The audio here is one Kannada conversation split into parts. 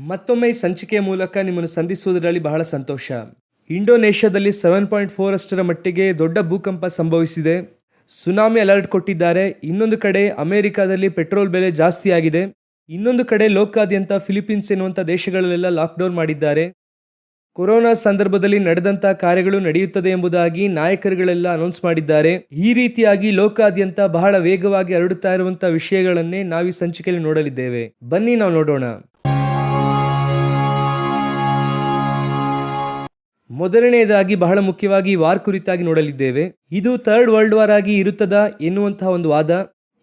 ಮತ್ತೊಮ್ಮೆ ಈ ಸಂಚಿಕೆಯ ಮೂಲಕ ನಿಮ್ಮನ್ನು ಸಂಧಿಸುವುದರಲ್ಲಿ ಬಹಳ ಸಂತೋಷ. ಇಂಡೋನೇಷ್ಯಾದಲ್ಲಿ 7.4 ಅಷ್ಟರ ಮಟ್ಟಿಗೆ ದೊಡ್ಡ ಭೂಕಂಪ ಸಂಭವಿಸಿದೆ. ಸುನಾಮಿ ಅಲರ್ಟ್ ಕೊಟ್ಟಿದ್ದಾರೆ. ಇನ್ನೊಂದು ಕಡೆ ಅಮೆರಿಕಾದಲ್ಲಿ ಪೆಟ್ರೋಲ್ ಬೆಲೆ ಜಾಸ್ತಿ ಆಗಿದೆ. ಇನ್ನೊಂದು ಕಡೆ ಲೋಕಾದ್ಯಂತ ಫಿಲಿಪೀನ್ಸ್ ಎನ್ನುವಂಥ ದೇಶಗಳಲ್ಲೆಲ್ಲ ಲಾಕ್ಡೌನ್ ಮಾಡಿದ್ದಾರೆ. ಕೊರೋನಾ ಸಂದರ್ಭದಲ್ಲಿ ನಡೆದಂಥ ಕಾರ್ಯಗಳು ನಡೆಯುತ್ತದೆ ಎಂಬುದಾಗಿ ನಾಯಕರುಗಳೆಲ್ಲ ಅನೌನ್ಸ್ ಮಾಡಿದ್ದಾರೆ. ಈ ರೀತಿಯಾಗಿ ಲೋಕಾದ್ಯಂತ ಬಹಳ ವೇಗವಾಗಿ ಹರಡುತ್ತಾ ಇರುವಂಥ ವಿಷಯಗಳನ್ನೇ ನಾವು ಈ ಸಂಚಿಕೆಯಲ್ಲಿ ನೋಡಲಿದ್ದೇವೆ. ಬನ್ನಿ ನಾವು ನೋಡೋಣ. ಮೊದಲನೆಯದಾಗಿ ಬಹಳ ಮುಖ್ಯವಾಗಿ ವಾರ್ ಕುರಿತಾಗಿ ನೋಡಲಿದ್ದೇವೆ. ಇದು ಥರ್ಡ್ ವರ್ಲ್ಡ್ ವಾರ್ ಆಗಿ ಇರುತ್ತದಾ ಎನ್ನುವಂತಹ ಒಂದು ವಾದ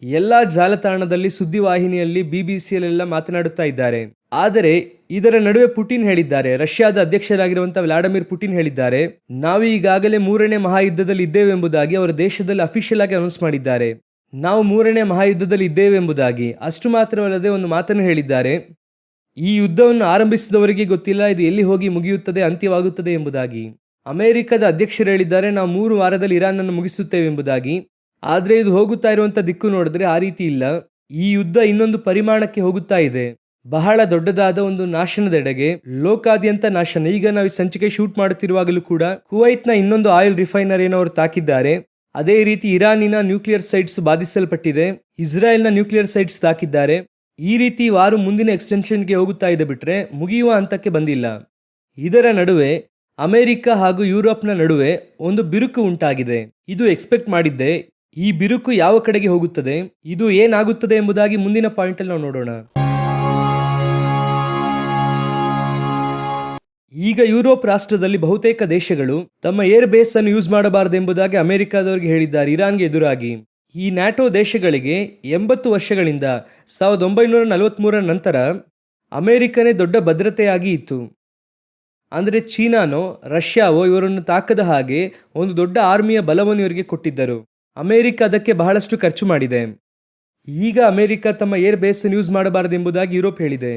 ಎಲ್ಲ ಜಾಲತಾಣದಲ್ಲಿ, ಸುದ್ದಿವಾಹಿನಿಯಲ್ಲಿ, BBC-ಯಲ್ಲೆಲ್ಲ ಮಾತನಾಡುತ್ತಾ ಇದ್ದಾರೆ. ಆದರೆ ಇದರ ನಡುವೆ ಪುಟಿನ್ ಹೇಳಿದ್ದಾರೆ, ರಷ್ಯಾದ ಅಧ್ಯಕ್ಷರಾಗಿರುವಂತಹ ವ್ಲಾಡಿಮಿರ್ ಪುಟಿನ್ ಹೇಳಿದ್ದಾರೆ, ನಾವು ಈಗಾಗಲೇ 3ನೇ ಮಹಾಯುದ್ಧದಲ್ಲಿ ಇದ್ದೇವೆ ಎಂಬುದಾಗಿ ಅವರ ದೇಶದಲ್ಲಿ ಅಫಿಷಿಯಲ್ ಆಗಿ ಅನೌನ್ಸ್ ಮಾಡಿದ್ದಾರೆ. ನಾವು 3ನೇ ಮಹಾಯುದ್ಧದಲ್ಲಿ ಇದ್ದೇವೆ ಎಂಬುದಾಗಿ. ಅಷ್ಟು ಮಾತ್ರವಲ್ಲದೆ ಒಂದು ಮಾತನ್ನು ಹೇಳಿದ್ದಾರೆ, ಈ ಯುದ್ಧವನ್ನು ಆರಂಭಿಸಿದವರಿಗೆ ಗೊತ್ತಿಲ್ಲ ಇದು ಎಲ್ಲಿ ಹೋಗಿ ಮುಗಿಯುತ್ತದೆ, ಅಂತ್ಯವಾಗುತ್ತದೆ ಎಂಬುದಾಗಿ. ಅಮೆರಿಕದ ಅಧ್ಯಕ್ಷರು ಹೇಳಿದ್ದಾರೆ, ನಾವು 3 ವಾರದಲ್ಲಿ ಇರಾನ್ ಅನ್ನು ಮುಗಿಸುತ್ತೇವೆ ಎಂಬುದಾಗಿ. ಆದರೆ ಇದು ಹೋಗುತ್ತಾ ಇರುವಂಥ ದಿಕ್ಕು ನೋಡಿದ್ರೆ ಆ ರೀತಿ ಇಲ್ಲ. ಈ ಯುದ್ಧ ಇನ್ನೊಂದು ಪರಿಮಾಣಕ್ಕೆ ಹೋಗುತ್ತಾ ಇದೆ, ಬಹಳ ದೊಡ್ಡದಾದ ಒಂದು ನಾಶನದೆಡೆಗೆ, ಲೋಕಾದ್ಯಂತ ನಾಶನ. ಈಗ ನಾವು ಈ ಸಂಚಿಕೆ ಶೂಟ್ ಮಾಡುತ್ತಿರುವಾಗಲೂ ಕೂಡ ಕುವೈತ್ನ ಇನ್ನೊಂದು ಆಯಿಲ್ ರಿಫೈನರಿಯನ್ನು ಅವರು ತಾಕಿದ್ದಾರೆ. ಅದೇ ರೀತಿ ಇರಾನಿನ ನ್ಯೂಕ್ಲಿಯರ್ ಸೈಟ್ಸ್ ಬಾಧಿಸಲ್ಪಟ್ಟಿದೆ. ಇಸ್ರಾಯೇಲ್ನ ನ್ಯೂಕ್ಲಿಯರ್ ಸೈಟ್ಸ್ ತಾಕಿದ್ದಾರೆ. ಈ ರೀತಿ ವಾರು ಮುಂದಿನ ಎಕ್ಸ್ಟೆನ್ಷನ್ಗೆ ಹೋಗುತ್ತಾ ಇದೆ, ಬಿಟ್ರೆ ಮುಗಿಯುವ ಹಂತಕ್ಕೆ ಬಂದಿಲ್ಲ. ಇದರ ನಡುವೆ ಅಮೆರಿಕ ಹಾಗೂ ಯುರೋಪ್ನ ನಡುವೆ ಒಂದು ಬಿರುಕು ಉಂಟಾಗಿದೆ. ಇದು ಎಕ್ಸ್ಪೆಕ್ಟ್ ಮಾಡಿದ್ದೆ. ಈ ಬಿರುಕು ಯಾವ ಕಡೆಗೆ ಹೋಗುತ್ತದೆ, ಇದು ಏನಾಗುತ್ತದೆ ಎಂಬುದಾಗಿ ಮುಂದಿನ ಪಾಯಿಂಟ್ ಅಲ್ಲಿ ನಾವು ನೋಡೋಣ. ಈಗ ಯುರೋಪ್ ರಾಷ್ಟ್ರದಲ್ಲಿ ಬಹುತೇಕ ದೇಶಗಳು ತಮ್ಮ ಏರ್ ಬೇಸ್ ಅನ್ನು ಯೂಸ್ ಮಾಡಬಾರದು ಎಂಬುದಾಗಿ ಅಮೆರಿಕದವರಿಗೆ ಹೇಳಿದ್ದಾರೆ, ಇರಾನ್ಗೆ ಎದುರಾಗಿ. ಈ ನ್ಯಾಟೋ ದೇಶಗಳಿಗೆ 80 ವರ್ಷಗಳಿಂದ 1943ರ ನಂತರ ಅಮೆರಿಕನೇ ದೊಡ್ಡ ಭದ್ರತೆಯಾಗಿ ಇತ್ತು. ಅಂದರೆ ಚೀನಾನೋ ರಷ್ಯಾವೋ ಇವರನ್ನು ತಾಕದ ಹಾಗೆ ಒಂದು ದೊಡ್ಡ ಆರ್ಮಿಯ ಬಲವನ್ನು ಇವರಿಗೆ ಕೊಟ್ಟಿದ್ದರು. ಅಮೆರಿಕ ಅದಕ್ಕೆ ಬಹಳಷ್ಟು ಖರ್ಚು ಮಾಡಿದೆ. ಈಗ ಅಮೆರಿಕ ತಮ್ಮ ಏರ್ ಬೇಸ್ ಯೂಸ್ ಮಾಡಬಾರದು ಎಂಬುದಾಗಿ ಯುರೋಪ್ ಹೇಳಿದೆ.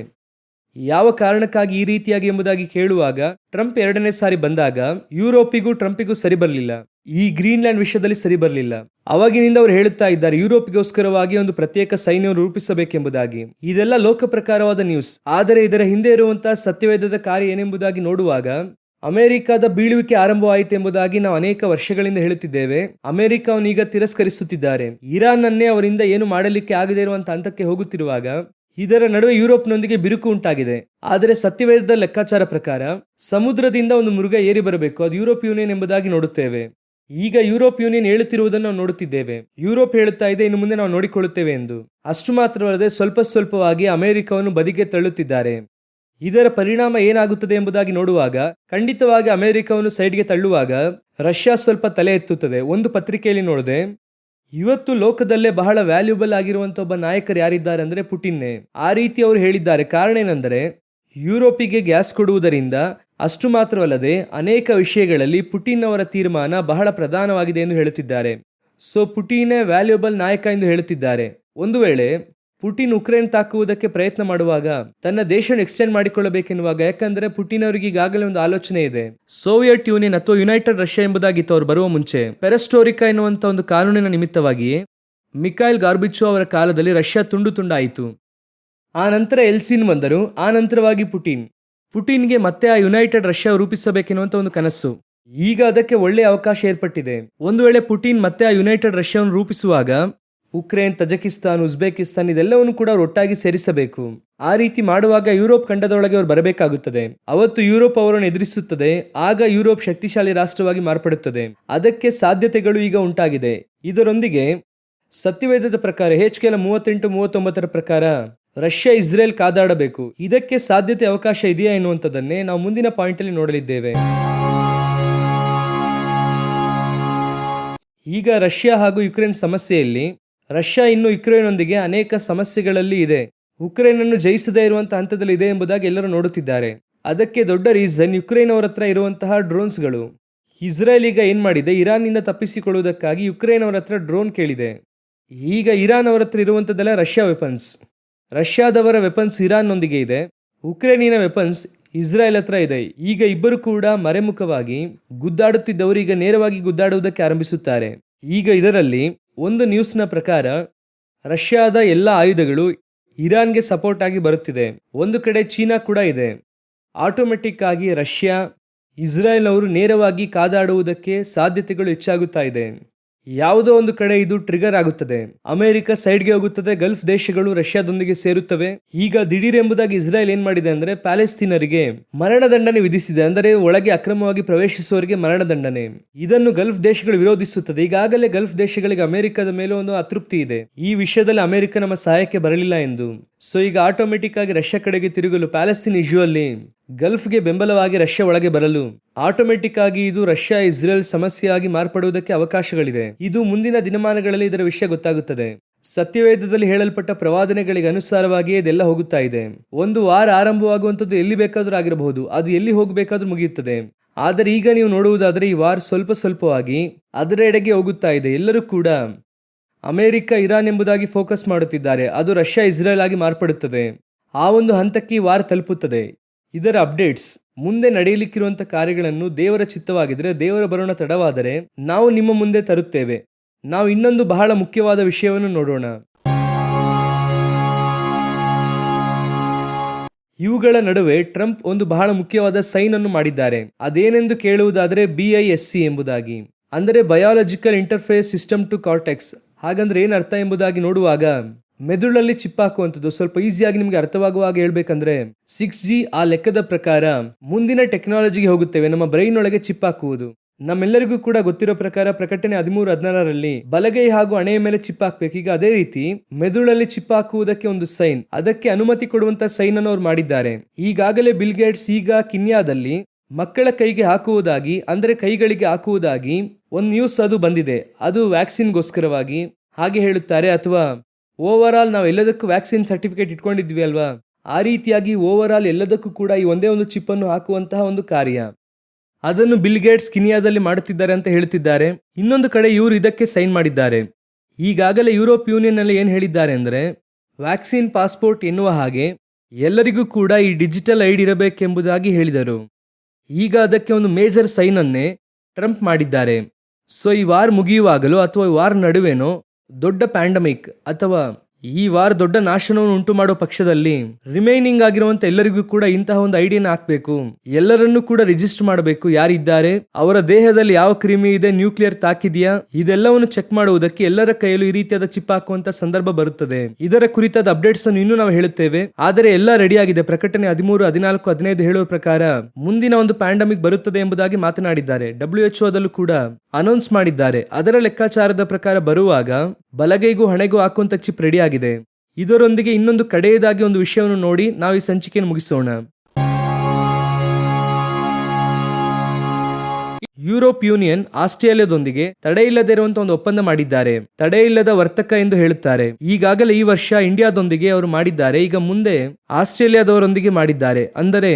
ಯಾವ ಕಾರಣಕ್ಕಾಗಿ ಈ ರೀತಿಯಾಗಿ ಎಂಬುದಾಗಿ ಕೇಳುವಾಗ, ಟ್ರಂಪ್ 2ನೇ ಸಾರಿ ಬಂದಾಗ ಯುರೋಪಿಗೂ ಟ್ರಂಪಿಗೂ ಸರಿ ಬರಲಿಲ್ಲ. ಈ ಗ್ರೀನ್ಲ್ಯಾಂಡ್ ವಿಷಯದಲ್ಲಿ ಸರಿ ಬರಲಿಲ್ಲ. ಅವಾಗಿನಿಂದ ಅವರು ಹೇಳುತ್ತಾ ಇದ್ದಾರೆ, ಯುರೋಪಿಗೋಸ್ಕರವಾಗಿ ಒಂದು ಪ್ರತ್ಯೇಕ ಸೈನ್ಯವನ್ನು ರೂಪಿಸಬೇಕೆಂಬುದಾಗಿ. ಇದೆಲ್ಲ ಲೋಕ ಪ್ರಕಾರವಾದ ನ್ಯೂಸ್. ಆದರೆ ಇದರ ಹಿಂದೆ ಇರುವಂತಹ ಸತ್ಯವೇದದ ಕಾರ್ಯ ಏನೆಂಬುದಾಗಿ ನೋಡುವಾಗ, ಅಮೆರಿಕದ ಬೀಳುವಿಕೆ ಆರಂಭವಾಯಿತು ಎಂಬುದಾಗಿ ನಾವು ಅನೇಕ ವರ್ಷಗಳಿಂದ ಹೇಳುತ್ತಿದ್ದೇವೆ. ಅಮೆರಿಕವನ್ನು ಈಗ ತಿರಸ್ಕರಿಸುತ್ತಿದ್ದಾರೆ. ಇರಾನ್ ಅನ್ನೇ ಅವರಿಂದ ಏನು ಮಾಡಲಿಕ್ಕೆ ಆಗದೇ ಇರುವಂತಹ ಹಂತಕ್ಕೆ ಹೋಗುತ್ತಿರುವಾಗ ಇದರ ನಡುವೆ ಯುರೋಪ್ನೊಂದಿಗೆ ಬಿರುಕು ಉಂಟಾಗಿದೆ. ಆದರೆ ಸತ್ಯವೇದದ ಲೆಕ್ಕಾಚಾರ ಪ್ರಕಾರ ಸಮುದ್ರದಿಂದ ಒಂದು ಮೃಗ ಏರಿ ಬರಬೇಕು, ಅದು ಯುರೋಪ್ ಯೂನಿಯನ್ ಎಂಬುದಾಗಿ ನೋಡುತ್ತೇವೆ. ಈಗ ಯುರೋಪ್ ಯೂನಿಯನ್ ಹೇಳುತ್ತಿರುವುದನ್ನು ನಾವು ನೋಡುತ್ತಿದ್ದೇವೆ. ಯುರೋಪ್ ಹೇಳುತ್ತಾ ಇದೆ, ಇನ್ನು ಮುಂದೆ ನಾವು ನೋಡಿಕೊಳ್ಳುತ್ತೇವೆ ಎಂದು. ಅಷ್ಟು ಮಾತ್ರವಲ್ಲದೆ ಸ್ವಲ್ಪವಾಗಿ ಅಮೆರಿಕವನ್ನು ಬದಿಗೆ ತಳ್ಳುತ್ತಿದ್ದಾರೆ. ಇದರ ಪರಿಣಾಮ ಏನಾಗುತ್ತದೆ ಎಂಬುದಾಗಿ ನೋಡುವಾಗ, ಖಂಡಿತವಾಗಿ ಅಮೆರಿಕವನ್ನು ಸೈಡ್ಗೆ ತಳ್ಳುವಾಗ ರಷ್ಯಾ ಸ್ವಲ್ಪ ತಲೆ ಎತ್ತುತ್ತದೆ. ಒಂದು ಪತ್ರಿಕೆಯಲ್ಲಿ ನೋಡಿದೆ, ಇವತ್ತು ಲೋಕದಲ್ಲೇ ಬಹಳ ವ್ಯಾಲ್ಯೂಬಲ್ ಆಗಿರುವಂತ ಒಬ್ಬ ನಾಯಕರು ಯಾರಿದ್ದಾರೆ ಅಂದ್ರೆ ಪುಟಿನ್ನೇ. ಆ ರೀತಿ ಅವರು ಹೇಳಿದ್ದಾರೆ. ಕಾರಣ ಏನೆಂದರೆ, ಯುರೋಪಿಗೆ ಗ್ಯಾಸ್ ಕೊಡುವುದರಿಂದ, ಅಷ್ಟು ಮಾತ್ರವಲ್ಲದೆ ಅನೇಕ ವಿಷಯಗಳಲ್ಲಿ ಪುಟಿನ್ ಅವರ ತೀರ್ಮಾನ ಬಹಳ ಪ್ರಧಾನವಾಗಿದೆ ಎಂದು ಹೇಳುತ್ತಿದ್ದಾರೆ. ಸೊ ಪುಟಿನೇ ವ್ಯಾಲ್ಯೂಬಲ್ ನಾಯಕ ಎಂದು ಹೇಳುತ್ತಿದ್ದಾರೆ. ಒಂದು ವೇಳೆ ಪುಟಿನ್ ಉಕ್ರೇನ್ ತಾಕುವುದಕ್ಕೆ ಪ್ರಯತ್ನ ಮಾಡುವಾಗ ತನ್ನ ದೇಶವನ್ನು ಎಕ್ಸ್ಟೆಂಡ್ ಮಾಡಿಕೊಳ್ಳಬೇಕೆನ್ನುವಾಗ, ಯಾಕಂದ್ರೆ ಪುಟಿನ್ ಅವರಿಗೆ ಈಗಾಗಲೇ ಒಂದು ಆಲೋಚನೆ ಇದೆ. ಸೋವಿಯತ್ ಯೂನಿಯನ್ ಅಥವಾ ಯುನೈಟೆಡ್ ರಷ್ಯಾ ಎಂಬುದಾಗಿತ್ತು ಅವರು ಬರುವ ಮುಂಚೆ. ಪೆರೆಸ್ಟೋರಿಕಾ ಎನ್ನುವಂತ ಒಂದು ಕಾನೂನಿನ ನಿಮಿತ್ತವಾಗಿ ಮಿಖೈಲ್ ಗಾರ್ಬಿಚೋ ಅವರ ಕಾಲದಲ್ಲಿ ರಷ್ಯಾ ತುಂಡು ತುಂಡಾಯಿತು. ಆ ನಂತರ ಎಲ್ಸಿನ್ ಬಂದರು. ಆ ನಂತರವಾಗಿ ಪುಟಿನ್ಗೆ ಮತ್ತೆ ಆ ಯುನೈಟೆಡ್ ರಷ್ಯಾ ರೂಪಿಸಬೇಕೆನ್ನುವಂತ ಒಂದು ಕನಸು. ಈಗ ಅದಕ್ಕೆ ಒಳ್ಳೆಯ ಅವಕಾಶ ಏರ್ಪಟ್ಟಿದೆ. ಒಂದು ವೇಳೆ ಪುಟಿನ್ ಮತ್ತೆ ಆ ಯುನೈಟೆಡ್ ರಷ್ಯಾವನ್ನು ರೂಪಿಸುವಾಗ ಉಕ್ರೇನ್, ತಜಕಿಸ್ತಾನ್, ಉಜ್ಬೇಕಿಸ್ತಾನ್ ಇದೆಲ್ಲವನ್ನು ಕೂಡ ಅವರು ಒಟ್ಟಾಗಿ ಸೇರಿಸಬೇಕು. ಆ ರೀತಿ ಮಾಡುವಾಗ ಯುರೋಪ್ ಖಂಡದೊಳಗೆ ಅವರು ಬರಬೇಕಾಗುತ್ತದೆ. ಅವತ್ತು ಯುರೋಪ್ ಅವರನ್ನು ಎದುರಿಸುತ್ತದೆ. ಆಗ ಯುರೋಪ್ ಶಕ್ತಿಶಾಲಿ ರಾಷ್ಟ್ರವಾಗಿ ಮಾರ್ಪಡುತ್ತದೆ. ಅದಕ್ಕೆ ಸಾಧ್ಯತೆಗಳು ಈಗ ಉಂಟಾಗಿದೆ. ಇದರೊಂದಿಗೆ ಸತ್ಯವೇದದ ಪ್ರಕಾರ HKL 38-39 ಪ್ರಕಾರ ರಷ್ಯಾ ಇಸ್ರೇಲ್ ಕಾದಾಡಬೇಕು. ಇದಕ್ಕೆ ಸಾಧ್ಯತೆ ಅವಕಾಶ ಇದೆಯಾ ಎನ್ನುವಂಥದ್ದನ್ನೇ ನಾವು ಮುಂದಿನ ಪಾಯಿಂಟ್ ಅಲ್ಲಿ ನೋಡಲಿದ್ದೇವೆ. ಈಗ ರಷ್ಯಾ ಹಾಗೂ ಯುಕ್ರೇನ್ ಸಮಸ್ಯೆಯಲ್ಲಿ ರಷ್ಯಾ ಇನ್ನು ಯುಕ್ರೇನ್ನೊಂದಿಗೆ ಅನೇಕ ಸಮಸ್ಯೆಗಳಲ್ಲಿ ಇದೆ. ಉಕ್ರೇನ್ ಅನ್ನು ಜಯಿಸದೇ ಇರುವಂತಹ ಹಂತದಲ್ಲಿ ಇದೆ ಎಂಬುದಾಗಿ ಎಲ್ಲರೂ ನೋಡುತ್ತಿದ್ದಾರೆ. ಅದಕ್ಕೆ ದೊಡ್ಡ ರೀಸನ್ ಯುಕ್ರೇನ್ ಅವರ ಹತ್ರ ಇರುವಂತಹ ಡ್ರೋನ್ಸ್ಗಳು. ಇಸ್ರೇಲ್ ಈಗ ಏನ್ ಮಾಡಿದೆ, ಇರಾನ್ನಿಂದ ತಪ್ಪಿಸಿಕೊಳ್ಳುವುದಕ್ಕಾಗಿ ಯುಕ್ರೇನ್ ಅವರ ಹತ್ರ ಡ್ರೋನ್ ಕೇಳಿದೆ. ಈಗ ಇರಾನ್ ಅವರ ಹತ್ರ ಇರುವಂತದ್ದೆಲ್ಲ ರಷ್ಯಾ ವೆಪನ್ಸ್. ರಷ್ಯಾದವರ ವೆಪನ್ಸ್ ಇರಾನ್ನೊಂದಿಗೆ ಇದೆ. ಉಕ್ರೇನಿನ ವೆಪನ್ಸ್ ಇಸ್ರೇಲ್ ಹತ್ರ ಇದೆ. ಈಗ ಇಬ್ಬರು ಕೂಡ ಮರೆಮುಖವಾಗಿ ಗುದ್ದಾಡುತ್ತಿದ್ದವರು ಈಗ ನೇರವಾಗಿ ಗುದ್ದಾಡುವುದಕ್ಕೆ ಆರಂಭಿಸುತ್ತಾರೆ. ಈಗ ಇದರಲ್ಲಿ ಒಂದು ನ್ಯೂಸ್ನ ಪ್ರಕಾರ ರಷ್ಯಾದ ಎಲ್ಲ ಆಯುಧಗಳು ಇರಾನ್ಗೆ ಸಪೋರ್ಟ್ ಆಗಿ ಬರುತ್ತಿದೆ. ಒಂದು ಕಡೆ ಚೀನಾ ಕೂಡ ಇದೆ. ಆಟೋಮೆಟಿಕ್ ಆಗಿ ರಷ್ಯಾ, ಇಸ್ರಾಯೇಲ್ ಅವರು ನೇರವಾಗಿ ಕಾದಾಡುವುದಕ್ಕೆ ಸಾಧ್ಯತೆಗಳು ಹೆಚ್ಚಾಗುತ್ತಾ ಇದೆ. ಯಾವುದೋ ಒಂದು ಕಡೆ ಇದು ಟ್ರಿಗರ್ ಆಗುತ್ತದೆ. ಅಮೆರಿಕ ಸೈಡ್ಗೆ ಹೋಗುತ್ತದೆ, ಗಲ್ಫ್ ದೇಶಗಳು ರಷ್ಯಾದೊಂದಿಗೆ ಸೇರುತ್ತವೆ. ಈಗ ದಿಢೀರ್ ಎಂಬುದಾಗಿ ಇಸ್ರಾಯೇಲ್ ಏನ್ ಮಾಡಿದೆ ಅಂದ್ರೆ ಪ್ಯಾಲೆಸ್ತೀನರಿಗೆ ಮರಣದಂಡನೆ ವಿಧಿಸಿದೆ. ಅಂದರೆ ಒಳಗೆ ಅಕ್ರಮವಾಗಿ ಪ್ರವೇಶಿಸುವವರಿಗೆ ಮರಣದಂಡನೆ. ಇದನ್ನು ಗಲ್ಫ್ ದೇಶಗಳು ವಿರೋಧಿಸುತ್ತದೆ. ಈಗಾಗಲೇ ಗಲ್ಫ್ ದೇಶಗಳಿಗೆ ಅಮೆರಿಕದ ಮೇಲೆ ಒಂದು ಅತೃಪ್ತಿ ಇದೆ, ಈ ವಿಷಯದಲ್ಲಿ ಅಮೆರಿಕ ನಮ್ಮ ಸಹಾಯಕ್ಕೆ ಬರಲಿಲ್ಲ ಎಂದು. ಸೊ ಈಗ ಆಟೋಮೆಟಿಕ್ ಆಗಿ ರಷ್ಯಾ ಕಡೆಗೆ ತಿರುಗಲು ಪ್ಯಾಲೆಸ್ತೀನ್ ಯೂಶುವಲಿ ಗಲ್ಫ್ಗೆ ಬೆಂಬಲವಾಗಿ ರಷ್ಯಾ ಒಳಗೆ ಬರಲು ಆಟೋಮೆಟಿಕ್ ಆಗಿ ಇದು ರಷ್ಯಾ ಇಸ್ರೇಲ್ ಸಮಸ್ಯೆಯಾಗಿ ಮಾರ್ಪಡುವುದಕ್ಕೆ ಅವಕಾಶಗಳಿದೆ. ಇದು ಮುಂದಿನ ದಿನಮಾನಗಳಲ್ಲಿ ಇದರ ವಿಷಯ ಗೊತ್ತಾಗುತ್ತದೆ. ಸತ್ಯವೇದದಲ್ಲಿ ಹೇಳಲ್ಪಟ್ಟ ಪ್ರವಾದನೆಗಳಿಗೆ ಅನುಸಾರವಾಗಿಯೇ ಇದೆಲ್ಲ ಹೋಗುತ್ತಾ ಇದೆ. ಒಂದು ವಾರ ಆರಂಭವಾಗುವಂಥದ್ದು ಎಲ್ಲಿ ಬೇಕಾದರೂ ಆಗಿರಬಹುದು, ಅದು ಎಲ್ಲಿ ಹೋಗಬೇಕಾದ್ರೂ ಮುಗಿಯುತ್ತದೆ. ಆದರೆ ಈಗ ನೀವು ನೋಡುವುದಾದರೆ ಈ ವಾರ್ ಸ್ವಲ್ಪ ಸ್ವಲ್ಪವಾಗಿ ಅದರ ಎಡೆಗೆ ಹೋಗುತ್ತಾ ಇದೆ. ಎಲ್ಲರೂ ಕೂಡ ಅಮೆರಿಕ ಇರಾನ್ ಎಂಬುದಾಗಿ ಫೋಕಸ್ ಮಾಡುತ್ತಿದ್ದಾರೆ, ಅದು ರಷ್ಯಾ ಇಸ್ರೇಲ್ ಆಗಿ ಮಾರ್ಪಡುತ್ತದೆ. ಆ ಒಂದು ಹಂತಕ್ಕೆ ಈ ವಾರ್ ತಲುಪುತ್ತದೆ. ಇದರ ಅಪ್ಡೇಟ್ಸ್, ಮುಂದೆ ನಡೆಯಲಿಕ್ಕಿರುವಂತಹ ಕಾರ್ಯಗಳನ್ನು ದೇವರ ಚಿತ್ತವಾಗಿದ್ದರೆ, ದೇವರ ಬರೋಣ ತಡವಾದರೆ ನಾವು ನಿಮ್ಮ ಮುಂದೆ ತರುತ್ತೇವೆ. ನಾವು ಇನ್ನೊಂದು ಬಹಳ ಮುಖ್ಯವಾದ ವಿಷಯವನ್ನು ನೋಡೋಣ. ಇವುಗಳ ನಡುವೆ ಟ್ರಂಪ್ ಒಂದು ಬಹಳ ಮುಖ್ಯವಾದ ಸೈನ್ ಅನ್ನು ಮಾಡಿದ್ದಾರೆ. ಅದೇನೆಂದು ಕೇಳುವುದಾದರೆ BISC ಎಂಬುದಾಗಿ, ಅಂದರೆ biological interface system to cortex. ಹಾಗಂದ್ರೆ ಏನ್ ಅರ್ಥ ಎಂಬುದಾಗಿ ನೋಡುವಾಗ, ಮೆದುಳಲ್ಲಿ ಚಿಪ್ ಹಾಕುವಂಥದ್ದು. ಸ್ವಲ್ಪ ಈಸಿಯಾಗಿ ನಿಮ್ಗೆ ಅರ್ಥವಾಗುವಾಗ ಹೇಳ್ಬೇಕಂದ್ರೆ 6G ಆ ಲೆಕ್ಕದ ಪ್ರಕಾರ ಮುಂದಿನ ಟೆಕ್ನಾಲಜಿಗೆ ಹೋಗುತ್ತೇವೆ. ನಮ್ಮ ಬ್ರೈನ್ ಒಳಗೆ ಚಿಪ್ ಹಾಕುವುದು ನಮ್ಮೆಲ್ಲರಿಗೂ ಕೂಡ ಗೊತ್ತಿರೋ ಪ್ರಕಾರ ಪ್ರಕಟಣೆ 13-16ರಲ್ಲಿ ಬಲಗೈ ಹಾಗೂ ಹಣೆಯ ಮೇಲೆ ಚಿಪ್ ಹಾಕ್ಬೇಕು. ಈಗ ಅದೇ ರೀತಿ ಮೆದುಳಲ್ಲಿ ಚಿಪ್ ಹಾಕುವುದಕ್ಕೆ ಒಂದು ಸೈನ್, ಅದಕ್ಕೆ ಅನುಮತಿ ಕೊಡುವಂತ ಸೈನ್ ಅನ್ನು ಅವ್ರು ಮಾಡಿದ್ದಾರೆ. ಈಗಾಗಲೇ ಬಿಲ್ ಗೇಟ್ಸ್ ಈಗ ಕಿನ್ಯಾದಲ್ಲಿ ಮಕ್ಕಳ ಕೈಗೆ ಹಾಕುವುದಾಗಿ, ಅಂದ್ರೆ ಕೈಗಳಿಗೆ ಹಾಕುವುದಾಗಿ ಒಂದು ನ್ಯೂಸ್ ಅದು ಬಂದಿದೆ. ಅದು ವ್ಯಾಕ್ಸಿನ್ಗೋಸ್ಕರವಾಗಿ ಹಾಗೆ ಹೇಳುತ್ತಾರೆ, ಅಥವಾ ಓವರ್ ಆಲ್ ನಾವು ಎಲ್ಲದಕ್ಕೂ ವ್ಯಾಕ್ಸಿನ್ ಸರ್ಟಿಫಿಕೇಟ್ ಇಟ್ಕೊಂಡಿದ್ವಿ ಅಲ್ವಾ, ಆ ರೀತಿಯಾಗಿ ಓವರ್ ಆಲ್ ಎಲ್ಲದಕ್ಕೂ ಕೂಡ ಈ ಒಂದೇ ಒಂದು ಚಿಪ್ ಅನ್ನು ಹಾಕುವಂತಹ ಒಂದು ಕಾರ್ಯ, ಅದನ್ನು ಬಿಲ್ ಗೇಟ್ಸ್ ಕಿನಿಯಾದಲ್ಲಿ ಮಾಡುತ್ತಿದ್ದಾರೆ ಅಂತ ಹೇಳುತ್ತಿದ್ದಾರೆ. ಇನ್ನೊಂದು ಕಡೆ ಇವರು ಇದಕ್ಕೆ ಸೈನ್ ಮಾಡಿದ್ದಾರೆ. ಈಗಾಗಲೇ ಯುರೋಪ್ ಯೂನಿಯನ್ ನಲ್ಲಿ ಏನ್ ಹೇಳಿದ್ದಾರೆ ಅಂದ್ರೆ, ವ್ಯಾಕ್ಸಿನ್ ಪಾಸ್ಪೋರ್ಟ್ ಎನ್ನುವ ಹಾಗೆ ಎಲ್ಲರಿಗೂ ಕೂಡ ಈ ಡಿಜಿಟಲ್ ಐಡಿ ಇರಬೇಕೆಂಬುದಾಗಿ ಹೇಳಿದರು. ಈಗ ಅದಕ್ಕೆ ಒಂದು ಮೇಜರ್ ಸೈನ್ ಅನ್ನೇ ಟ್ರಂಪ್ ಮಾಡಿದ್ದಾರೆ. ಸೊ ಈ ವಾರ್ ಮುಗಿಯುವಾಗಲೂ ಅಥವಾ ಈ ವಾರ್ ನಡುವೆನೋ ದೊಡ್ಡ ಪ್ಯಾಂಡಮಿಕ್ ಅಥವಾ ಈ ವಾರ ದೊಡ್ಡ ನಾಶನವನ್ನು ಉಂಟು ಮಾಡುವ ಪಕ್ಷದಲ್ಲಿ ರಿಮೈನಿಂಗ್ ಆಗಿರುವಂತ ಎಲ್ಲರಿಗೂ ಕೂಡ ಇಂತಹ ಒಂದು ಐಡಿಯಾನ ಹಾಕಬೇಕು. ಎಲ್ಲರನ್ನೂ ಕೂಡ ರಿಜಿಸ್ಟರ್ ಮಾಡಬೇಕು. ಯಾರಿದ್ದಾರೆ, ಅವರ ದೇಹದಲ್ಲಿ ಯಾವ ಕ್ರಿಮಿ ಇದೆ, ನ್ಯೂಕ್ಲಿಯರ್ ತಾಕಿದೆಯಾ, ಇದೆಲ್ಲವನ್ನು ಚೆಕ್ ಮಾಡುವುದಕ್ಕೆ ಎಲ್ಲರ ಕೈಯಲ್ಲೂ ಈ ರೀತಿಯಾದ ಚಿಪ್ ಹಾಕುವಂತ ಸಂದರ್ಭ ಬರುತ್ತದೆ. ಇದರ ಕುರಿತಾದ ಅಪ್ಡೇಟ್ಸ್ ಅನ್ನು ಇನ್ನೂ ನಾವು ಹೇಳುತ್ತೇವೆ. ಆದರೆ ಎಲ್ಲ ರೆಡಿ ಆಗಿದೆ. ಪ್ರಕಟಣೆ 13, 14, 15 ಹೇಳುವ ಪ್ರಕಾರ ಮುಂದಿನ ಒಂದು ಪ್ಯಾಂಡಮಿಕ್ ಬರುತ್ತದೆ ಎಂಬುದಾಗಿ ಮಾತನಾಡಿದ್ದಾರೆ. WHO ಅದಲ್ಲೂ ಕೂಡ ಅನೌನ್ಸ್ ಮಾಡಿದ್ದಾರೆ. ಅದರ ಲೆಕ್ಕಾಚಾರದ ಪ್ರಕಾರ ಬರುವಾಗ ಬಲಗೈಗೂ ಹಣೆಗೂ ಹಾಕುವಂತ ಚಿಪ್ ರೆಡಿ ಆಗಿದೆ. ಇದರೊಂದಿಗೆ ಇನ್ನೊಂದು ಕಡೆಯದಾಗಿ ಒಂದು ವಿಷಯವನ್ನು ನೋಡಿ ನಾವು ಈ ಸಂಚಿಕೆಯನ್ನು ಮುಗಿಸೋಣ. ಯುರೋಪ್ ಯೂನಿಯನ್ ಆಸ್ಟ್ರೇಲಿಯಾದೊಂದಿಗೆ ತಡೆಯಿಲ್ಲದೆ ಇರುವಂತಹ ಒಂದು ಒಪ್ಪಂದ ಮಾಡಿದ್ದಾರೆ. ತಡೆಯಿಲ್ಲದ ವರ್ತಕ ಎಂದು ಹೇಳುತ್ತಾರೆ. ಈಗಾಗಲೇ ಈ ವರ್ಷ ಇಂಡಿಯಾದೊಂದಿಗೆ ಅವರು ಮಾಡಿದ್ದಾರೆ. ಈಗ ಮುಂದೆ ಆಸ್ಟ್ರೇಲಿಯಾದವರೊಂದಿಗೆ ಮಾಡಿದ್ದಾರೆ. ಅಂದರೆ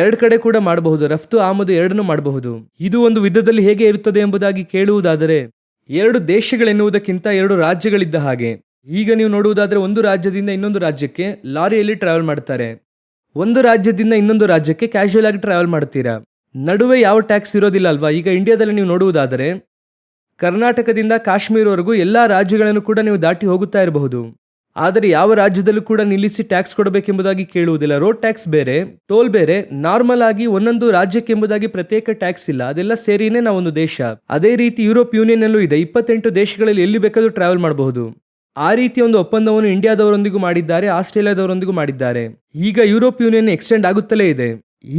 ಎರಡು ಕಡೆ ಕೂಡ ಮಾಡಬಹುದು, ರಫ್ತು ಆಮದು ಎರಡನ್ನೂ ಮಾಡಬಹುದು. ಇದು ಒಂದು ವಿಧದಲ್ಲಿ ಹೇಗೆ ಇರುತ್ತದೆ ಎಂಬುದಾಗಿ ಕೇಳುವುದಾದರೆ, ಎರಡು ದೇಶಗಳೆನ್ನುವುದಕ್ಕಿಂತ ಎರಡು ರಾಜ್ಯಗಳಿದ್ದ ಹಾಗೆ. ಈಗ ನೀವು ನೋಡುವುದಾದ್ರೆ ಒಂದು ರಾಜ್ಯದಿಂದ ಇನ್ನೊಂದು ರಾಜ್ಯಕ್ಕೆ ಲಾರಿಯಲ್ಲಿ ಟ್ರಾವೆಲ್ ಮಾಡ್ತಾರೆ, ಒಂದು ರಾಜ್ಯದಿಂದ ಇನ್ನೊಂದು ರಾಜ್ಯಕ್ಕೆ ಕ್ಯಾಶುಯಲ್ ಆಗಿ ಟ್ರಾವೆಲ್ ಮಾಡ್ತೀರಾ. ನಡುವೆ ಯಾವ ಟ್ಯಾಕ್ಸ್ ಇರೋದಿಲ್ಲ ಅಲ್ವಾ. ಈಗ ಇಂಡಿಯಾದಲ್ಲಿ ನೀವು ನೋಡುವುದಾದರೆ ಕರ್ನಾಟಕದಿಂದ ಕಾಶ್ಮೀರವರೆಗೂ ಎಲ್ಲಾ ರಾಜ್ಯಗಳನ್ನು ಕೂಡ ನೀವು ದಾಟಿ ಹೋಗುತ್ತಾ ಇರಬಹುದು. ಆದರೆ ಯಾವ ರಾಜ್ಯದಲ್ಲೂ ಕೂಡ ನಿಲ್ಲಿಸಿ ಟ್ಯಾಕ್ಸ್ ಕೊಡಬೇಕೆಂಬುದಾಗಿ ಕೇಳುವುದಿಲ್ಲ. ರೋಡ್ ಟ್ಯಾಕ್ಸ್ ಬೇರೆ, ಟೋಲ್ ಬೇರೆ. ನಾರ್ಮಲ್ ಆಗಿ ಒಂದೊಂದು ರಾಜ್ಯಕ್ಕೆಂಬುದಾಗಿ ಪ್ರತ್ಯೇಕ ಟ್ಯಾಕ್ಸ್ ಇಲ್ಲ, ಅದೆಲ್ಲ ಸೇರಿನೇ ನಾವೊಂದು ದೇಶ. ಅದೇ ರೀತಿ ಯುರೋಪ್ ಯೂನಿಯನ್ ಅಲ್ಲೂ ಇದೆ. 28 ದೇಶಗಳಲ್ಲಿ ಎಲ್ಲಿ ಬೇಕಾದರೂ ಟ್ರಾವೆಲ್ ಮಾಡಬಹುದು. ಆ ರೀತಿ ಒಂದು ಒಪ್ಪಂದವನ್ನು ಇಂಡಿಯಾದವರೊಂದಿಗೂ ಮಾಡಿದ್ದಾರೆ, ಆಸ್ಟ್ರೇಲಿಯಾದವರೊಂದಿಗೂ ಮಾಡಿದ್ದಾರೆ. ಈಗ ಯುರೋಪ್ ಯೂನಿಯನ್ ಎಕ್ಸ್ಟೆಂಡ್ ಆಗುತ್ತಲೇ ಇದೆ.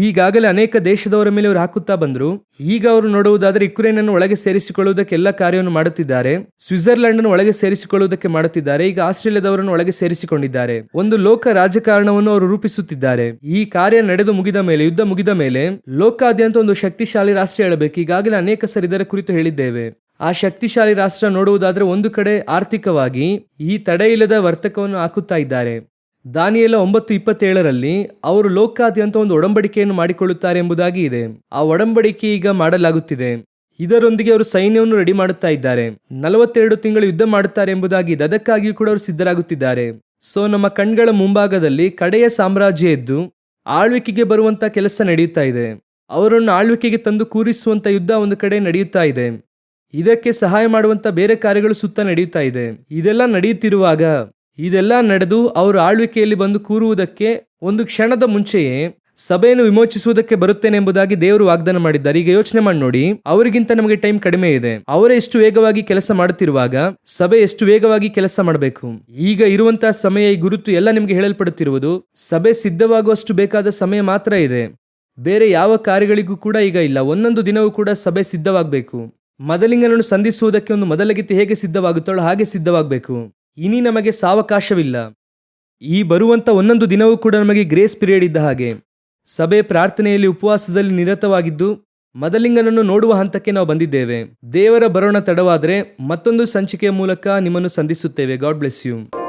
ಈಗಾಗಲೇ ಅನೇಕ ದೇಶದವರ ಮೇಲೆ ಅವರು ಹಾಕುತ್ತಾ ಬಂದ್ರು. ಈಗ ಅವರು ನೋಡುವುದಾದ್ರೆ ಯುಕ್ರೇನ್ ಅನ್ನು ಒಳಗೆ ಸೇರಿಸಿಕೊಳ್ಳುವುದಕ್ಕೆ ಎಲ್ಲ ಕಾರ್ಯವನ್ನು ಮಾಡುತ್ತಿದ್ದಾರೆ. ಸ್ವಿಟ್ಜರ್ಲೆಂಡ್ ಅನ್ನು ಒಳಗೆ ಸೇರಿಸಿಕೊಳ್ಳುವುದಕ್ಕೆ ಮಾಡುತ್ತಿದ್ದಾರೆ. ಈಗ ಆಸ್ಟ್ರೇಲಿಯಾದವರನ್ನು ಒಳಗೆ ಸೇರಿಸಿಕೊಂಡಿದ್ದಾರೆ. ಒಂದು ಲೋಕ ರಾಜಕಾರಣವನ್ನು ಅವರು ರೂಪಿಸುತ್ತಿದ್ದಾರೆ. ಈ ಕಾರ್ಯ ನಡೆದು ಮುಗಿದ ಮೇಲೆ, ಯುದ್ಧ ಮುಗಿದ ಮೇಲೆ ಲೋಕಾದ್ಯಂತ ಒಂದು ಶಕ್ತಿಶಾಲಿ ರಾಷ್ಟ್ರ ಹೇಳಬೇಕು. ಈಗಾಗಲೇ ಅನೇಕ ಸರಿ ಇದರ ಕುರಿತು ಹೇಳಿದ್ದೇವೆ. ಆ ಶಕ್ತಿಶಾಲಿ ರಾಷ್ಟ್ರ ನೋಡುವುದಾದ್ರೆ ಒಂದು ಕಡೆ ಆರ್ಥಿಕವಾಗಿ ಈ ತಡೆಯಿಲ್ಲದ ವರ್ತಕವನ್ನು ಹಾಕುತ್ತಾ ಇದ್ದಾರೆ. ದಾನಿಯೇಲ 9:27ರಲ್ಲಿ ಅವರು ಲೋಕಾದ್ಯಂತ ಒಂದು ಒಡಂಬಡಿಕೆಯನ್ನು ಮಾಡಿಕೊಳ್ಳುತ್ತಾರೆ ಎಂಬುದಾಗಿ ಇದೆ. ಆ ಒಡಂಬಡಿಕೆ ಈಗ ಮಾಡಲಾಗುತ್ತಿದೆ. ಇದರೊಂದಿಗೆ ಅವರು ಸೈನ್ಯವನ್ನು ರೆಡಿ ಮಾಡುತ್ತಾ ಇದ್ದಾರೆ. 42 ತಿಂಗಳು ಯುದ್ಧ ಮಾಡುತ್ತಾರೆ ಎಂಬುದಾಗಿ ಇದೆ. ಅದಕ್ಕಾಗಿಯೂ ಕೂಡ ಅವರು ಸಿದ್ಧರಾಗುತ್ತಿದ್ದಾರೆ. ಸೊ ನಮ್ಮ ಕಣ್ಗಳ ಮುಂಭಾಗದಲ್ಲಿ ಕಡೆಯ ಸಾಮ್ರಾಜ್ಯ ಎದ್ದು ಆಳ್ವಿಕೆಗೆ ಬರುವಂತ ಕೆಲಸ ನಡೆಯುತ್ತಾ ಇದೆ. ಅವರನ್ನು ಆಳ್ವಿಕೆಗೆ ತಂದು ಕೂರಿಸುವಂತ ಯುದ್ಧ ಒಂದು ಕಡೆ ನಡೆಯುತ್ತಾ ಇದೆ. ಇದಕ್ಕೆ ಸಹಾಯ ಮಾಡುವಂತ ಬೇರೆ ಕಾರ್ಯಗಳು ಸುತ್ತ ನಡೆಯುತ್ತಾ ಇದೆ. ಇದೆಲ್ಲ ನಡೆಯುತ್ತಿರುವಾಗ ಇದೆಲ್ಲ ನಡೆದು ಅವರು ಆಳ್ವಿಕೆಯಲ್ಲಿ ಬಂದು ಕೂರುವುದಕ್ಕೆ ಒಂದು ಕ್ಷಣದ ಮುಂಚೆಯೇ ಸಭೆಯನ್ನು ವಿಮೋಚಿಸುವುದಕ್ಕೆ ಬರುತ್ತೇನೆ ಎಂಬುದಾಗಿ ದೇವರು ವಾಗ್ದಾನ ಮಾಡಿದ್ದಾರೆ. ಈಗ ಯೋಚನೆ ಮಾಡಿ ನೋಡಿ, ಅವರಿಗಿಂತ ನಮಗೆ ಟೈಮ್ ಕಡಿಮೆ ಇದೆ. ಅವರೇ ಎಷ್ಟು ವೇಗವಾಗಿ ಕೆಲಸ ಮಾಡುತ್ತಿರುವಾಗ ಸಭೆ ಎಷ್ಟು ವೇಗವಾಗಿ ಕೆಲಸ ಮಾಡಬೇಕು. ಈಗ ಇರುವಂತಹ ಸಮಯ, ಈ ಗುರುತು ಎಲ್ಲ ನಿಮಗೆ ಹೇಳಲ್ಪಡುತ್ತಿರುವುದು ಸಭೆ ಸಿದ್ಧವಾಗುವಷ್ಟು ಬೇಕಾದ ಸಮಯ ಮಾತ್ರ ಇದೆ. ಬೇರೆ ಯಾವ ಕಾರ್ಯಗಳಿಗೂ ಕೂಡ ಈಗ ಇಲ್ಲ. ಒಂದೊಂದು ದಿನವೂ ಕೂಡ ಸಭೆ ಸಿದ್ಧವಾಗಬೇಕು. ಮದಲಿಂಗನನ್ನು ಸಂಧಿಸುವುದಕ್ಕೆ ಒಂದು ಮೊದಲಗಿತ್ತಿ ಹೇಗೆ ಸಿದ್ಧವಾಗುತ್ತಾಳೋ ಹಾಗೆ ಸಿದ್ಧವಾಗಬೇಕು. ಇನಿ ನಮಗೆ ಸಾವಕಾಶವಿಲ್ಲ. ಈ ಬರುವಂತ ಒಂದೊಂದು ದಿನವೂ ಕೂಡ ನಮಗೆ ಗ್ರೇಸ್ ಪೀರಿಯಡ್ ಇದ್ದ ಹಾಗೆ. ಸಭೆ ಪ್ರಾರ್ಥನೆಯಲ್ಲಿ ಉಪವಾಸದಲ್ಲಿ ನಿರತವಾಗಿದ್ದು ಮದಲಿಂಗನನ್ನು ನೋಡುವ ಹಂತಕ್ಕೆ ನಾವು ಬಂದಿದ್ದೇವೆ. ದೇವರ ಬರೋಣ ತಡವಾದರೆ ಮತ್ತೊಂದು ಸಂಚಿಕೆಯ ಮೂಲಕ ನಿಮ್ಮನ್ನು ಸಂಧಿಸುತ್ತೇವೆ. God bless you.